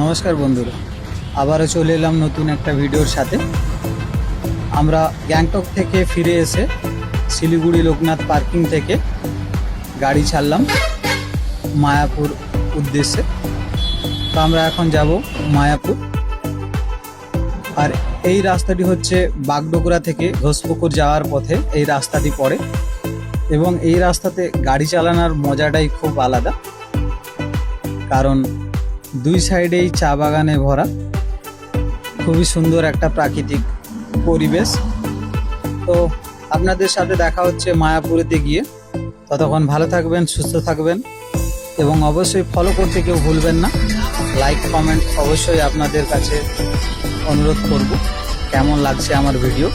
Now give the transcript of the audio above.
নমস্কার বন্ধুরা, আবারও চলে এলাম নতুন একটা ভিডিওর সাথে। আমরা গ্যাংটক থেকে ফিরে এসে শিলিগুড়ি লোকনাথ পার্কিং থেকে গাড়ি ছাড়লাম মায়াপুর উদ্দেশ্যে। তো আমরা এখন যাব মায়াপুর। আর এই রাস্তাটি হচ্ছে বাগডোগরা থেকে ঘোষপুকুর যাওয়ার পথে এই রাস্তাটি পড়ে, এবং এই রাস্তাতে গাড়ি চালানোর মজাটাই খুব আলাদা, কারণ দুই সাইডেই চা বাগানে ভরা, খুবই সুন্দর একটা প্রাকৃতিক পরিবেশ। তো আপনাদের সাথে দেখা হচ্ছে মায়াপুরেতে গিয়ে। ততক্ষণ ভালো থাকবেন, সুস্থ থাকবেন, এবং অবশ্যই ফলো করতে কেউ ভুলবেন না। লাইক কমেন্ট অবশ্যই আপনাদের কাছে অনুরোধ করব। কেমন লাগছে আমার ভিডিও